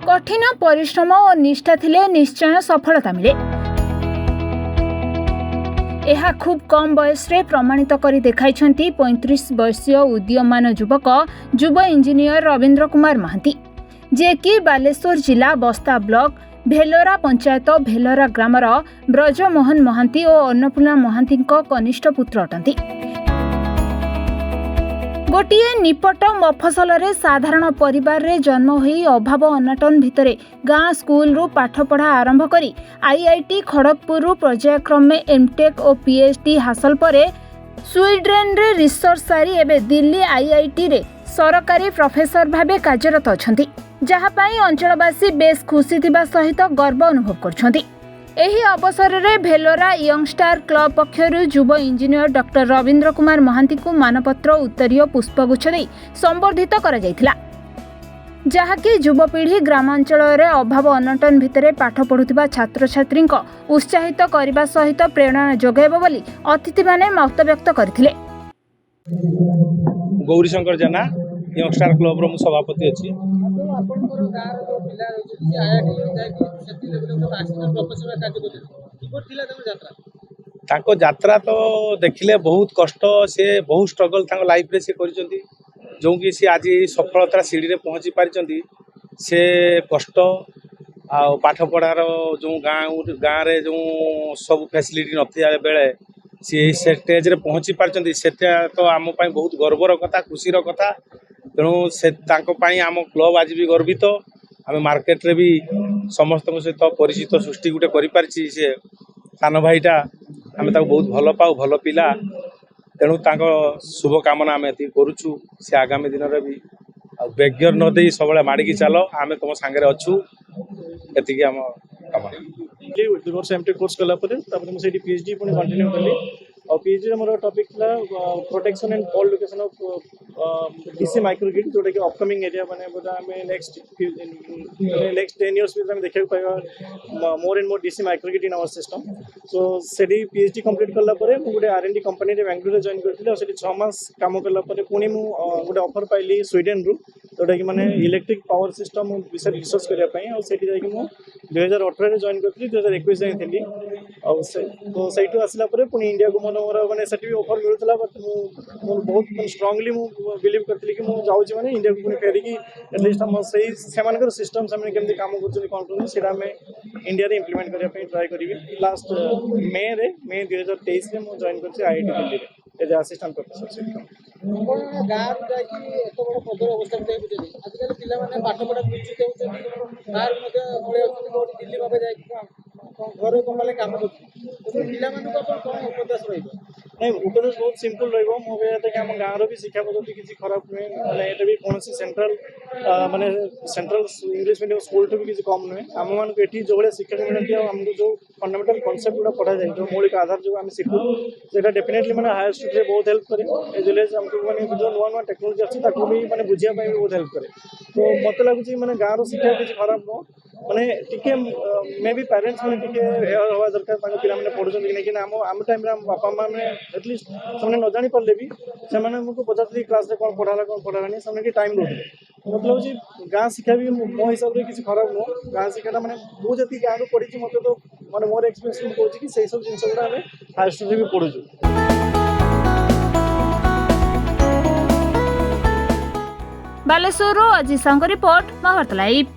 कठिन परिश्रम और निष्ठा थिले निश्चय सफलता मिले। यह खूब कम बयस रे प्रमाणित करी देखाइछंती 35 वर्षीय उदीयमान युवक युव इंजीनियर रवींद्र कुमार महांती, जे कि बालेश्वर जिला बस्ता ब्लॉक भेलोरा पंचायत भेलोरा ग्रामर ब्रजमोहन महांती और अन्नपूर्णा महांती कनिष्ठ पुत्र अटंती। गोटिए निपट मफसल रे साधारण परिवार रे जन्म होई अभाव अनाटन भितरे गाँ स्कूल रु पाठ पढ़ा आरंभ करी आईआईटी खड़गपुर रु पर्यायक्रमे एमटेक और पीएचडी हासिल परे स्वीडेन रे रिसर्च सारी एबे दिल्ली आईआईटी रे सरकारी प्रोफेसर भाबे कार्यरत अछंती, जहा पई अंचलवासी बेस खुशी थिबा सहित गर्व अनुभव करछंती। एही अवसर रे भेलोरा यंगस्टार क्लब पक्षरु युव इंजीनियर डॉक्टर रवींद्र कुमार महांती को मानपत्र उत्तरीय पुष्पगुच्छ दे संबर्धित करा जायथिला, जहाँकि युवपीढ़ी ग्रामांचल रे अभाव अनटन भितरे पाठ पढ़ुथिबा छात्र छात्री उत्साहित करने सहित प्रेरणा जोगाइब बोली अतिथि माने मत व्यक्त करथिले। गौरीशंकर जेना यंगस्टार क्लब रो सभापति अछि। ताको यात्रा तो देखिले बहुत कष्ट से बहुत स्ट्रगल ताको लाइफ रे से करिसंती, जो कि से आज सफलता सीढ़ी रे पहुंची पारिसंती। से कष्ट आ पाठ पढ़ार जो गाँ रे जो सब फैसिलिटी नथिया बेले से स्टेज रे पहुंची पारिसंती, सेटा तो आम पई बहुत गर्वर कथा खुशीर कथा। तेणु से आम क्लब आज भी गर्वित। आम मार्केट रे भी समस्त सहित परिचित सृष्टि गोटे करिपारिछि। से सान भाईटा आम बहुत भल पाऊ, भल पिला। तेणु शुभकामना आम ये करुचु। से आगामी दिन में भी बेग्यर न दे सब माड़िकी चल, आम तुम सांगे अच्छु। एति आम कामना एमटेक कोर्स कला मुझे पीएचडी पुणी कंटिन्यू कली। और पीएचडी मोर टॉपिक था protection and fall location of DC microgrid, जोटा कि अपकमिंग एरिया माने बोला हमें नेक्स्ट 10 इयर्स में देखा पाइबा more and more DC microgrid in our system. So सेडी पीएचडी कंप्लीट कला परे मु गोटे आरएनडी कंपनी रे बेंगलुरु जॉइन करथिले। और सेडी 6 मास काम कला परे पुणी मु गोटे ऑफर पाइली स्वीडन रु, जोटा कि माने इलेक्ट्रिक पावर सिस्टम विषय रिसर्च करिया पई। और सेठी जाई कि मु 2018 रे जॉइन करथिली, 2021 जाई थिली। और तो सेठू आसला परे पुणी इंडिया को मोर माने सेठी ऑफर मिलुतला। बट मु बहुत स्ट्रांगली मु बिलीव करथिली कि मु जाउची माने इंडिया को पुणी फेरी कि एटलीस्ट हम सही सेमानकर सिस्टम सामने केमति काम करछन कोन कोन सेटा में इंडिया रे इंप्लीमेंट करिया पई ट्राई करिवि। लास्ट मे 2023 रे मु जॉइन करछि आईआईटी दिल्ली रे एज असिस्टेंट प्रोफेसर। गाँव जाकि एत बड़ पदर अवस्था आजिकल पिला माने पाठ पढ़ा बुझी होउछन बाहर मध्ये पळे होउछन दिल्ली बाबा जाकि घर कमाले काम करछन। पिला माने को कोन उपदेश रहिबो? नहीं, उपदेश बहुत सिंपल रहिबो। मो कहते कि हम गाँव रो भी शिक्षा पद्धति किसी खराब नुहे, माने एटा भी कोनसी सेंट्रल माने सेंट्रल इंग्लिश मीडियम स्कूल ठू भी किसी कम नुहे। आम मान को एठी जो शिक्षा मिलती है हमको जो फंडामेंटल कांसेप्ट गुड़ा पढ़ा जाए, जो मौलिक आधार जो आम शिखु सेटा डेफिनेटली माने हायर स्टडी रे बहुत हेल्प करे। एज वेल एज हमको माने जो नुआ नुआ टेक्नोलॉजी अछि ताको भी माने बुझिया पई भी बहुत हेल्प करे। तो मते लागुची माने गाँव रो शिक्षा किसी खराब न माने टिके मे भी पेरेंट्स माने टिके हेयर हवा दरकार ताको पिला माने पढुछन कि नै कि आम टाइम रे हम बापा माने एटलीस्ट से न जानी पारे भी से पचास क्लास में कौन पढ़ाला से टाइम रोते। मतलब जी गाँ शिक्षा भी मो हिसाब से किसी खराब नुह। गाँ शिक्षा मैंने मुझे गाँव पढ़ी मत तो मैं मोर एक्सपीरियंस कहूँ कि सब जिन गुड़ा हायर स्टडी भी पढ़ुचु। Baleswar Ajit report Mahabharat live.